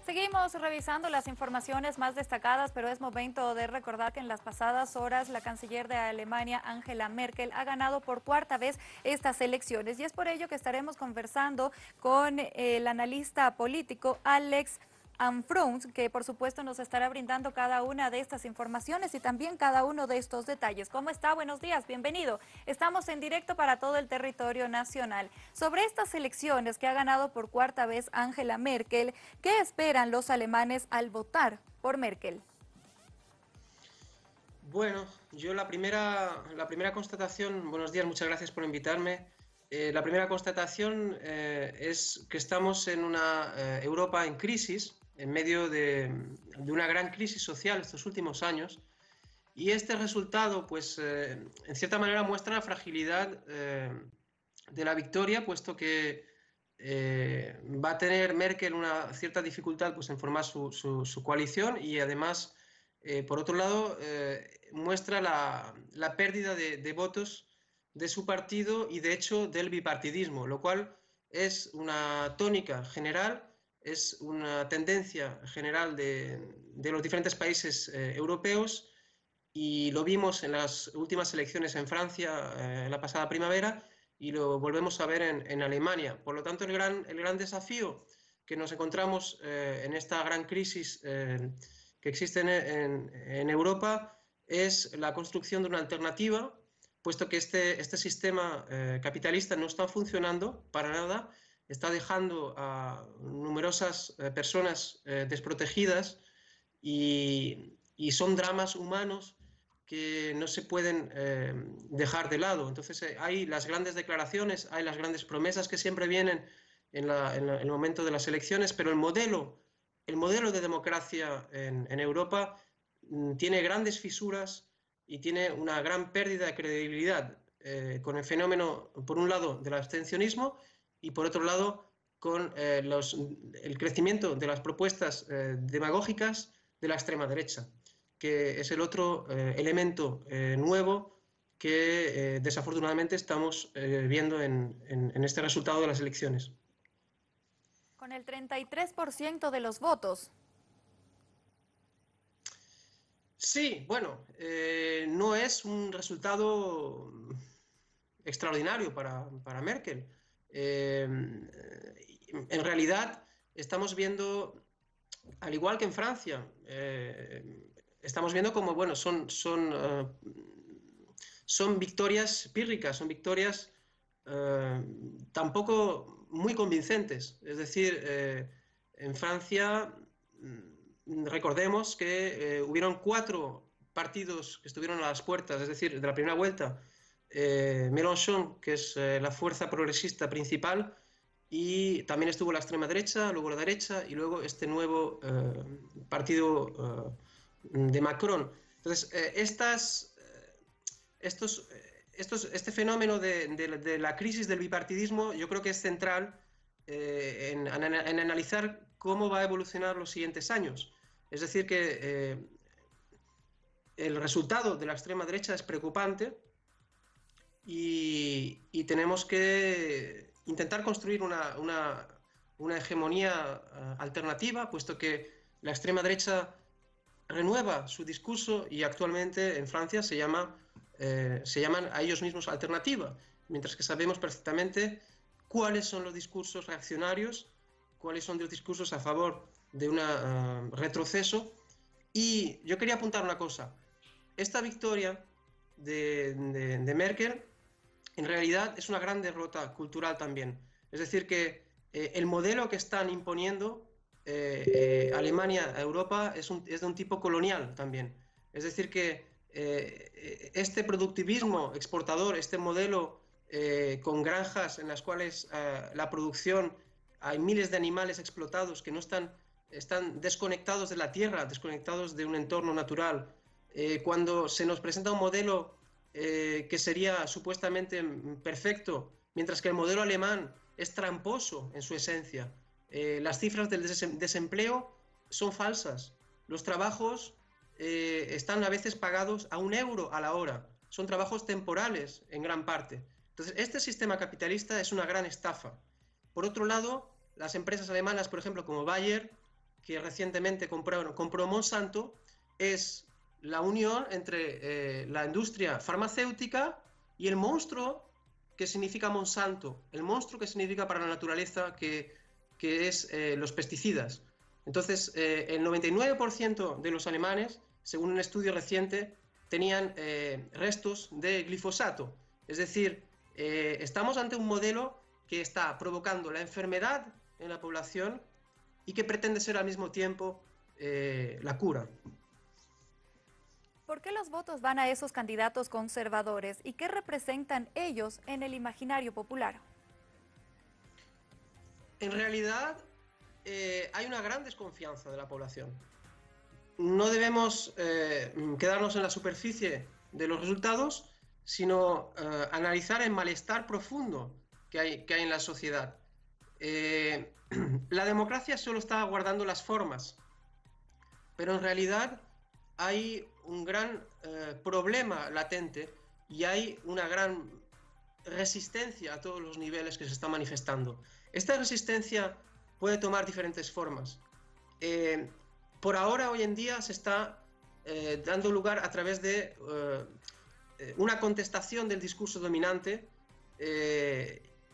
Seguimos revisando las informaciones más destacadas, pero es momento de recordar que en las pasadas horas la canciller de Alemania, Angela Merkel, ha ganado por cuarta vez estas elecciones. Y es por ello que estaremos conversando con el analista político Alex Anfrons, que por supuesto nos estará brindando cada una de estas informaciones y también cada uno de estos detalles. ¿Cómo está? Buenos días, bienvenido. Estamos en directo para todo el territorio nacional. Sobre estas elecciones que ha ganado por cuarta vez Angela Merkel, ¿qué esperan los alemanes al votar por Merkel? Bueno, yo la primera constatación, buenos días, muchas gracias por invitarme. La primera constatación es que estamos en una Europa en crisis, en medio de una gran crisis social estos últimos años, y este resultado, pues, en cierta manera muestra la fragilidad de la victoria, puesto que va a tener Merkel una cierta dificultad, pues, en formar su coalición y además, por otro lado, muestra la pérdida de votos de su partido y, de hecho, del bipartidismo, lo cual es una tónica general, es una tendencia general de los diferentes países europeos, y lo vimos en las últimas elecciones en Francia la pasada primavera, y lo volvemos a ver en Alemania. Por lo tanto, el gran desafío que nos encontramos en esta gran crisis que existe en Europa es la construcción de una alternativa, puesto que este sistema capitalista no está funcionando para nada, está dejando a numerosas personas desprotegidas, y son dramas humanos que no se pueden dejar de lado. Entonces hay las grandes declaraciones, hay las grandes promesas que siempre vienen en el momento de las elecciones, pero el modelo de democracia en Europa tiene grandes fisuras y tiene una gran pérdida de credibilidad, con el fenómeno, por un lado, del abstencionismo y, por otro lado, con el crecimiento de las propuestas demagógicas de la extrema derecha, que es el otro elemento nuevo que desafortunadamente estamos viendo en este resultado de las elecciones. Con el 33% de los votos. Sí, bueno, no es un resultado extraordinario para Merkel. En realidad, estamos viendo, al igual que en Francia, estamos viendo como, bueno, son victorias pírricas, son victorias tampoco muy convincentes. Es decir, en Francia, recordemos que hubieron 4 partidos que estuvieron a las puertas, es decir, de la primera vuelta. Mélenchon, que es la fuerza progresista principal, y también estuvo la extrema derecha, luego la derecha y luego este nuevo partido de Macron. Entonces, este fenómeno de la crisis del bipartidismo, yo creo que es central en analizar cómo va a evolucionar los siguientes años. Es decir, que el resultado de la extrema derecha es preocupante, y tenemos que intentar construir una hegemonía alternativa, puesto que la extrema derecha renueva su discurso y actualmente en Francia se llaman a ellos mismos alternativa, mientras que sabemos perfectamente cuáles son los discursos reaccionarios, cuáles son los discursos a favor de un retroceso. Y yo quería apuntar una cosa: esta victoria de Merkel en realidad es una gran derrota cultural también. Es decir, que el modelo que están imponiendo Alemania a Europa es de un tipo colonial también. Es decir, que este productivismo exportador, este modelo con granjas en las cuales la producción, hay miles de animales explotados que no están desconectados de la tierra, desconectados de un entorno natural. Cuando se nos presenta un modelo que sería supuestamente perfecto, mientras que el modelo alemán es tramposo en su esencia. Las cifras del desempleo son falsas. Los trabajos están a veces pagados a €1 a la hora. Son trabajos temporales en gran parte. Entonces, este sistema capitalista es una gran estafa. Por otro lado, las empresas alemanas, por ejemplo, como Bayer, que recientemente compró Monsanto es la unión entre la industria farmacéutica y el monstruo que significa Monsanto, el monstruo que significa para la naturaleza que es los pesticidas. Entonces, el 99% de los alemanes, según un estudio reciente, tenían restos de glifosato. Es decir, estamos ante un modelo que está provocando la enfermedad en la población y que pretende ser al mismo tiempo la cura. ¿Por qué los votos van a esos candidatos conservadores y qué representan ellos en el imaginario popular? En realidad, hay una gran desconfianza de la población. No debemos quedarnos en la superficie de los resultados, sino analizar el malestar profundo que hay en la sociedad. La democracia solo está guardando las formas, pero en realidad hay un gran problema latente y hay una gran resistencia a todos los niveles que se está manifestando. Esta resistencia puede tomar diferentes formas. Por ahora, hoy en día, se está dando lugar a través de una contestación del discurso dominante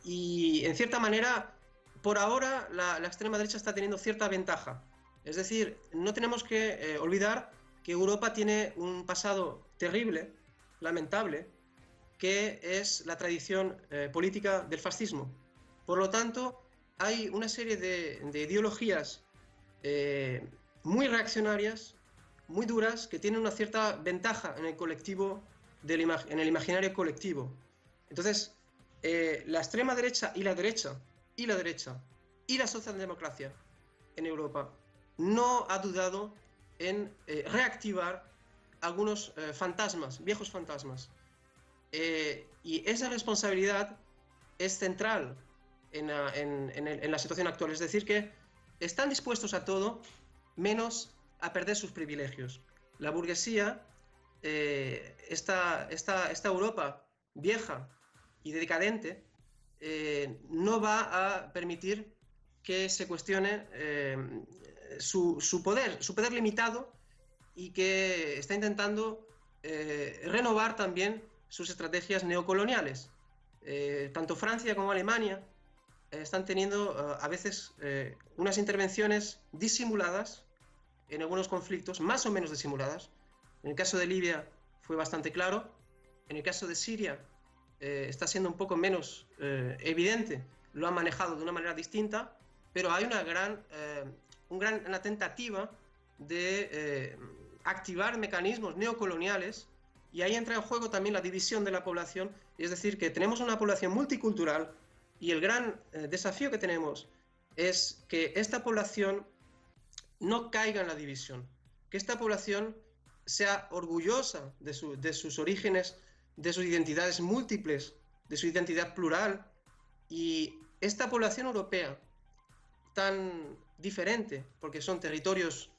y, en cierta manera, por ahora la extrema derecha está teniendo cierta ventaja. Es decir, no tenemos que olvidar que Europa tiene un pasado terrible, lamentable, que es la tradición política del fascismo. Por lo tanto, hay una serie de ideologías muy reaccionarias, muy duras, que tienen una cierta ventaja en el colectivo, en el imaginario colectivo. Entonces, la extrema derecha y la derecha, y la derecha, y la socialdemocracia en Europa no ha dudado en reactivar algunos fantasmas, viejos fantasmas. Y esa responsabilidad es central en la situación actual. Es decir, que están dispuestos a todo menos a perder sus privilegios. La burguesía, esta Europa vieja y decadente, no va a permitir que se cuestione su poder limitado, y que está intentando renovar también sus estrategias neocoloniales. Tanto Francia como Alemania están teniendo a veces unas intervenciones disimuladas en algunos conflictos, más o menos disimuladas. En el caso de Libia fue bastante claro. En el caso de Siria está siendo un poco menos evidente. Lo han manejado de una manera distinta, pero hay una tentativa de activar mecanismos neocoloniales, y ahí entra en juego también la división de la población. Es decir, que tenemos una población multicultural, y el gran desafío que tenemos es que esta población no caiga en la división, que esta población sea orgullosa de sus orígenes, de sus identidades múltiples, de su identidad plural. Y esta población europea, tan diferente, porque son territorios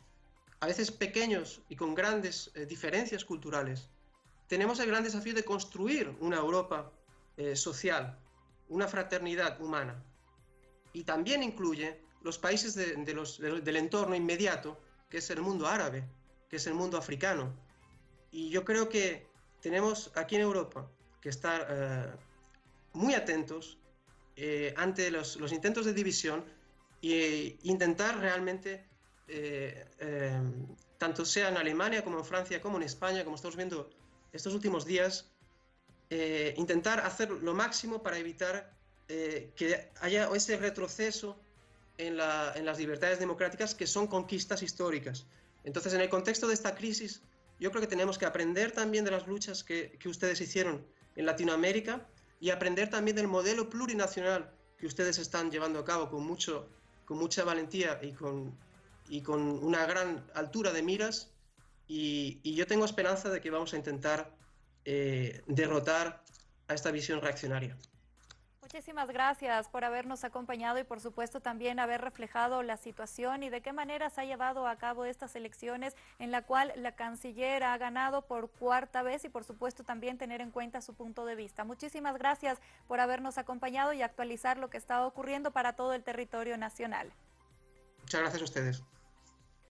a veces pequeños y con grandes diferencias culturales, tenemos el gran desafío de construir una Europa social, una fraternidad humana. Y también incluye los países del entorno inmediato, que es el mundo árabe, que es el mundo africano. Y yo creo que tenemos aquí en Europa que estar muy atentos ante los intentos de división, e intentar realmente, tanto sea en Alemania como en Francia como en España, como estamos viendo estos últimos días, intentar hacer lo máximo para evitar que haya ese retroceso en las libertades democráticas, que son conquistas históricas. Entonces, en el contexto de esta crisis, yo creo que tenemos que aprender también de las luchas que ustedes hicieron en Latinoamérica, y aprender también del modelo plurinacional que ustedes están llevando a cabo con mucha valentía y con una gran altura de miras. Y yo tengo esperanza de que vamos a intentar derrotar a esta visión reaccionaria. Muchísimas gracias por habernos acompañado y por supuesto también haber reflejado la situación y de qué manera se ha llevado a cabo estas elecciones, en la cual la canciller ha ganado por cuarta vez, y por supuesto también tener en cuenta su punto de vista. Muchísimas gracias por habernos acompañado y actualizar lo que está ocurriendo para todo el territorio nacional. Muchas gracias a ustedes.